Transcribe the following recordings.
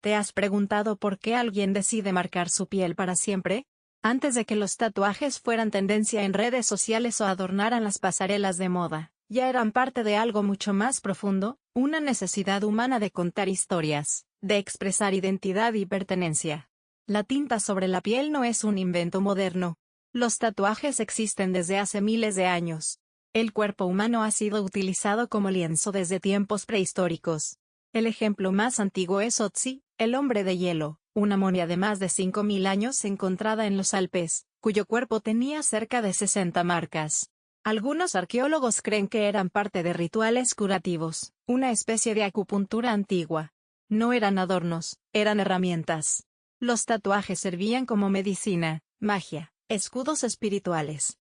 ¿Te has preguntado por qué alguien decide marcar su piel para siempre? Antes de que los tatuajes fueran tendencia en redes sociales o adornaran las pasarelas de moda, ya eran parte de algo mucho más profundo, una necesidad humana de contar historias, de expresar identidad y pertenencia. La tinta sobre la piel no es un invento moderno. Los tatuajes existen desde hace miles de años. El cuerpo humano ha sido utilizado como lienzo desde tiempos prehistóricos. El ejemplo más antiguo es Otzi, el hombre de hielo, una momia de más de 5000 años encontrada en los Alpes, cuyo cuerpo tenía cerca de 60 marcas. Algunos arqueólogos creen que eran parte de rituales curativos, una especie de acupuntura antigua. No eran adornos, eran herramientas. Los tatuajes servían como medicina, magia, escudos espirituales.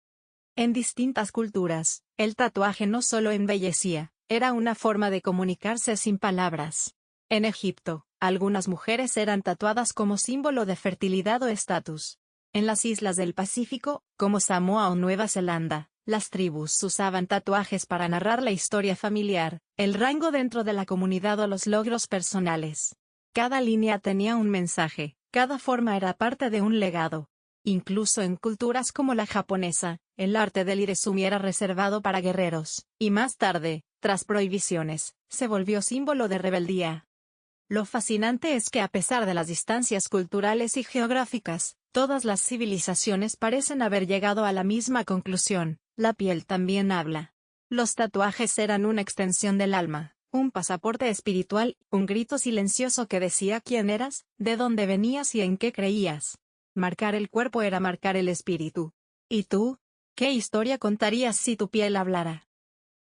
En distintas culturas, el tatuaje no solo embellecía, era una forma de comunicarse sin palabras. En Egipto, algunas mujeres eran tatuadas como símbolo de fertilidad o estatus. En las islas del Pacífico, como Samoa o Nueva Zelanda, las tribus usaban tatuajes para narrar la historia familiar, el rango dentro de la comunidad o los logros personales. Cada línea tenía un mensaje, cada forma era parte de un legado. Incluso en culturas como la japonesa, el arte del irizumi era reservado para guerreros, y más tarde, tras prohibiciones, se volvió símbolo de rebeldía. Lo fascinante es que a pesar de las distancias culturales y geográficas, todas las civilizaciones parecen haber llegado a la misma conclusión: la piel también habla. Los tatuajes eran una extensión del alma, un pasaporte espiritual, un grito silencioso que decía quién eras, de dónde venías y en qué creías. Marcar el cuerpo era marcar el espíritu. ¿Y tú? ¿Qué historia contarías si tu piel hablara?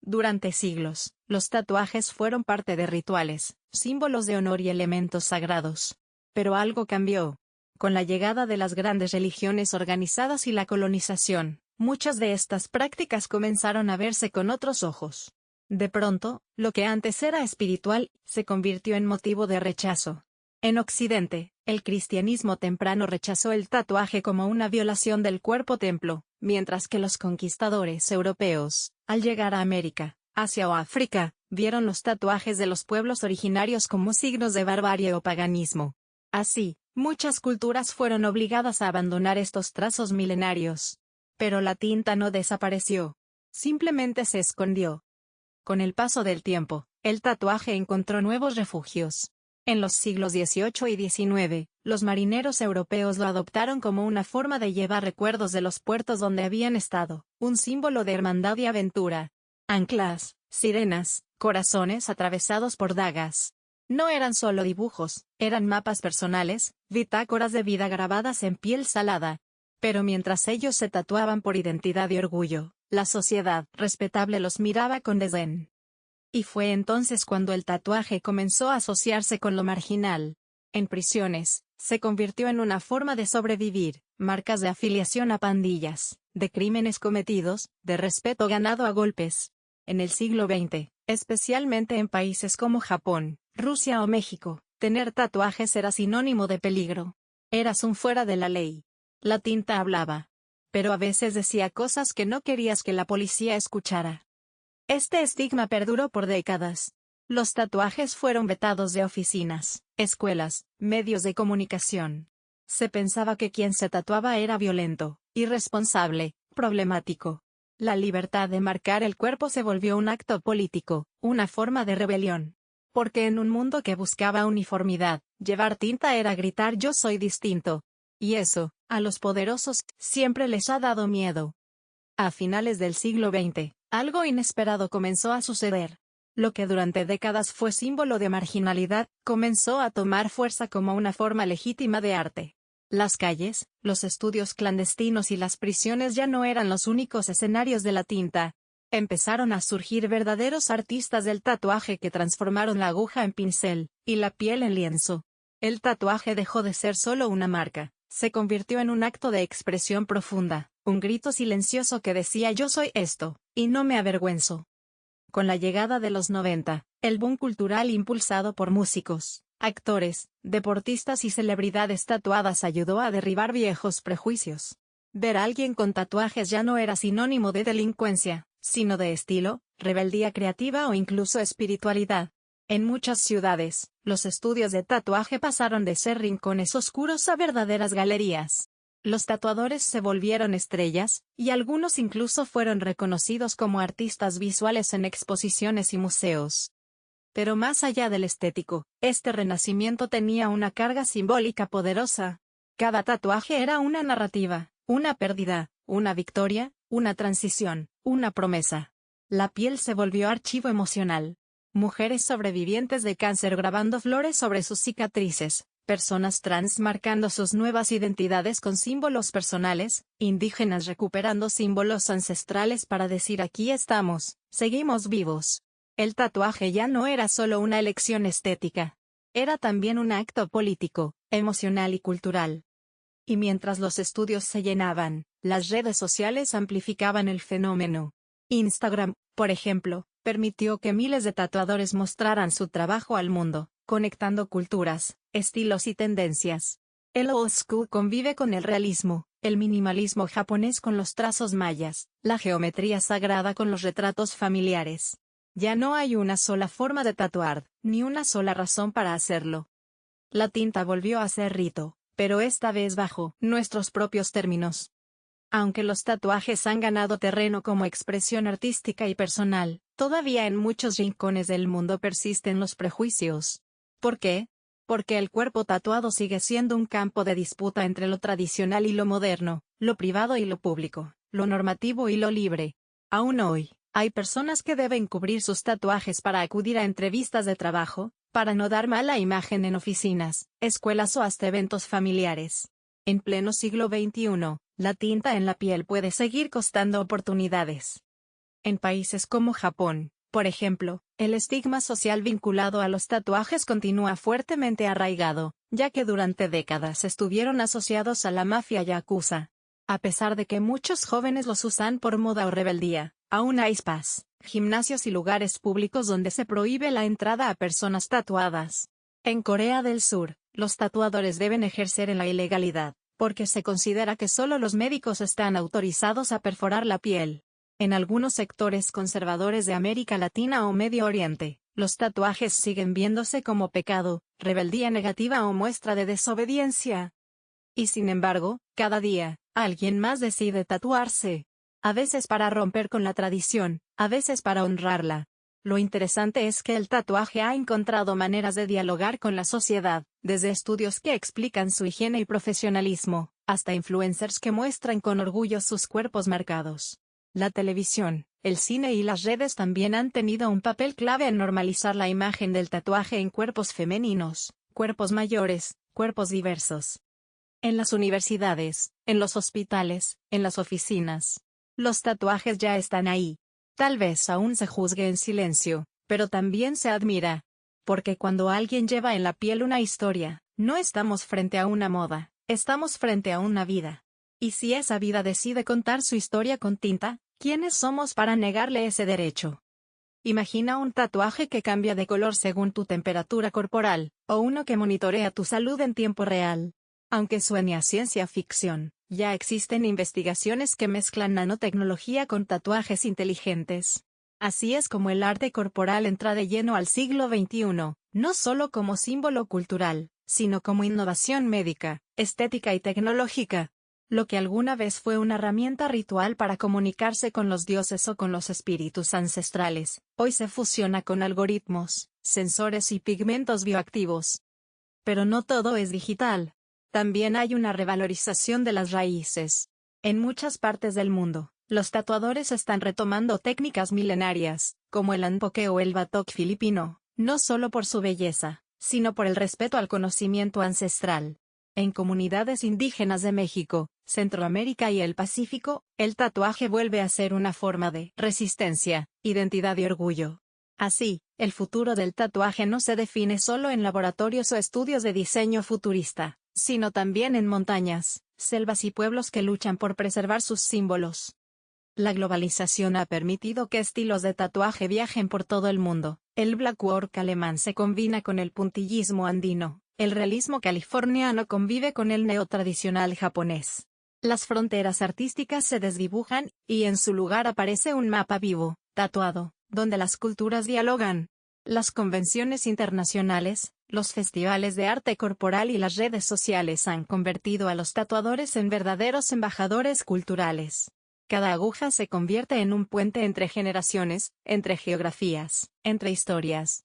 Durante siglos, los tatuajes fueron parte de rituales, símbolos de honor y elementos sagrados. Pero algo cambió. Con la llegada de las grandes religiones organizadas y la colonización, muchas de estas prácticas comenzaron a verse con otros ojos. De pronto, lo que antes era espiritual, se convirtió en motivo de rechazo. En Occidente, el cristianismo temprano rechazó el tatuaje como una violación del cuerpo templo, mientras que los conquistadores europeos, al llegar a América, Asia o África, vieron los tatuajes de los pueblos originarios como signos de barbarie o paganismo. Así, muchas culturas fueron obligadas a abandonar estos trazos milenarios. Pero la tinta no desapareció. Simplemente se escondió. Con el paso del tiempo, el tatuaje encontró nuevos refugios. En los siglos XVIII y XIX, los marineros europeos lo adoptaron como una forma de llevar recuerdos de los puertos donde habían estado, un símbolo de hermandad y aventura. Anclas, sirenas, corazones atravesados por dagas. No eran solo dibujos, eran mapas personales, bitácoras de vida grabadas en piel salada. Pero mientras ellos se tatuaban por identidad y orgullo, la sociedad respetable los miraba con desdén. Y fue entonces cuando el tatuaje comenzó a asociarse con lo marginal. En prisiones, se convirtió en una forma de sobrevivir, marcas de afiliación a pandillas, de crímenes cometidos, de respeto ganado a golpes. En el siglo XX, especialmente en países como Japón, Rusia o México, tener tatuajes era sinónimo de peligro. Eras un fuera de la ley. La tinta hablaba. Pero a veces decía cosas que no querías que la policía escuchara. Este estigma perduró por décadas. Los tatuajes fueron vetados de oficinas, escuelas, medios de comunicación. Se pensaba que quien se tatuaba era violento, irresponsable, problemático. La libertad de marcar el cuerpo se volvió un acto político, una forma de rebelión. Porque en un mundo que buscaba uniformidad, llevar tinta era gritar yo soy distinto. Y eso, a los poderosos, siempre les ha dado miedo. A finales del siglo XX, algo inesperado comenzó a suceder. Lo que durante décadas fue símbolo de marginalidad, comenzó a tomar fuerza como una forma legítima de arte. Las calles, los estudios clandestinos y las prisiones ya no eran los únicos escenarios de la tinta. Empezaron a surgir verdaderos artistas del tatuaje que transformaron la aguja en pincel, y la piel en lienzo. El tatuaje dejó de ser solo una marca, se convirtió en un acto de expresión profunda, un grito silencioso que decía yo soy esto, y no me avergüenzo. Con la llegada de los 90, el boom cultural impulsado por músicos, actores, deportistas y celebridades tatuadas ayudó a derribar viejos prejuicios. Ver a alguien con tatuajes ya no era sinónimo de delincuencia, sino de estilo, rebeldía creativa o incluso espiritualidad. En muchas ciudades, los estudios de tatuaje pasaron de ser rincones oscuros a verdaderas galerías. Los tatuadores se volvieron estrellas, y algunos incluso fueron reconocidos como artistas visuales en exposiciones y museos. Pero más allá del estético, este renacimiento tenía una carga simbólica poderosa. Cada tatuaje era una narrativa, una pérdida, una victoria, una transición, una promesa. La piel se volvió archivo emocional. Mujeres sobrevivientes de cáncer grabando flores sobre sus cicatrices, personas trans marcando sus nuevas identidades con símbolos personales, indígenas recuperando símbolos ancestrales para decir aquí estamos, seguimos vivos. El tatuaje ya no era solo una elección estética. Era también un acto político, emocional y cultural. Y mientras los estudios se llenaban, las redes sociales amplificaban el fenómeno. Instagram, por ejemplo, permitió que miles de tatuadores mostraran su trabajo al mundo, conectando culturas, estilos y tendencias. El old school convive con el realismo, el minimalismo japonés con los trazos mayas, la geometría sagrada con los retratos familiares. Ya no hay una sola forma de tatuar, ni una sola razón para hacerlo. La tinta volvió a ser rito, pero esta vez bajo nuestros propios términos. Aunque los tatuajes han ganado terreno como expresión artística y personal, todavía en muchos rincones del mundo persisten los prejuicios. ¿Por qué? Porque el cuerpo tatuado sigue siendo un campo de disputa entre lo tradicional y lo moderno, lo privado y lo público, lo normativo y lo libre. Aún hoy, hay personas que deben cubrir sus tatuajes para acudir a entrevistas de trabajo, para no dar mala imagen en oficinas, escuelas o hasta eventos familiares. En pleno siglo XXI, la tinta en la piel puede seguir costando oportunidades. En países como Japón, por ejemplo, el estigma social vinculado a los tatuajes continúa fuertemente arraigado, ya que durante décadas estuvieron asociados a la mafia yakuza. A pesar de que muchos jóvenes los usan por moda o rebeldía, aún hay spas, gimnasios y lugares públicos donde se prohíbe la entrada a personas tatuadas. En Corea del Sur, los tatuadores deben ejercer en la ilegalidad, porque se considera que solo los médicos están autorizados a perforar la piel. En algunos sectores conservadores de América Latina o Medio Oriente, los tatuajes siguen viéndose como pecado, rebeldía negativa o muestra de desobediencia. Y sin embargo, cada día, alguien más decide tatuarse. A veces para romper con la tradición, a veces para honrarla. Lo interesante es que el tatuaje ha encontrado maneras de dialogar con la sociedad, desde estudios que explican su higiene y profesionalismo, hasta influencers que muestran con orgullo sus cuerpos marcados. La televisión, el cine y las redes también han tenido un papel clave en normalizar la imagen del tatuaje en cuerpos femeninos, cuerpos mayores, cuerpos diversos. En las universidades, en los hospitales, en las oficinas. Los tatuajes ya están ahí. Tal vez aún se juzgue en silencio, pero también se admira. Porque cuando alguien lleva en la piel una historia, no estamos frente a una moda, estamos frente a una vida. Y si esa vida decide contar su historia con tinta, ¿quiénes somos para negarle ese derecho? Imagina un tatuaje que cambia de color según tu temperatura corporal, o uno que monitorea tu salud en tiempo real. Aunque suene a ciencia ficción, ya existen investigaciones que mezclan nanotecnología con tatuajes inteligentes. Así es como el arte corporal entra de lleno al siglo XXI, no solo como símbolo cultural, sino como innovación médica, estética y tecnológica. Lo que alguna vez fue una herramienta ritual para comunicarse con los dioses o con los espíritus ancestrales, hoy se fusiona con algoritmos, sensores y pigmentos bioactivos. Pero no todo es digital. También hay una revalorización de las raíces. En muchas partes del mundo, los tatuadores están retomando técnicas milenarias, como el anpoque o el batok filipino, no solo por su belleza, sino por el respeto al conocimiento ancestral. En comunidades indígenas de México, Centroamérica y el Pacífico, el tatuaje vuelve a ser una forma de resistencia, identidad y orgullo. Así, el futuro del tatuaje no se define solo en laboratorios o estudios de diseño futurista, sino también en montañas, selvas y pueblos que luchan por preservar sus símbolos. La globalización ha permitido que estilos de tatuaje viajen por todo el mundo. El blackwork alemán se combina con el puntillismo andino, el realismo californiano convive con el neotradicional japonés. Las fronteras artísticas se desdibujan, y en su lugar aparece un mapa vivo, tatuado, donde las culturas dialogan. Las convenciones internacionales, los festivales de arte corporal y las redes sociales han convertido a los tatuadores en verdaderos embajadores culturales. Cada aguja se convierte en un puente entre generaciones, entre geografías, entre historias.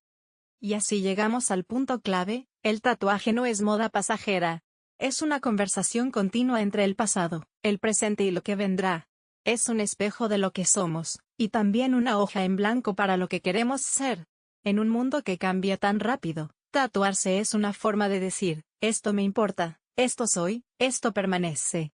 Y así llegamos al punto clave: el tatuaje no es moda pasajera. Es una conversación continua entre el pasado, el presente y lo que vendrá. Es un espejo de lo que somos, y también una hoja en blanco para lo que queremos ser. En un mundo que cambia tan rápido, tatuarse es una forma de decir: esto me importa, esto soy, esto permanece.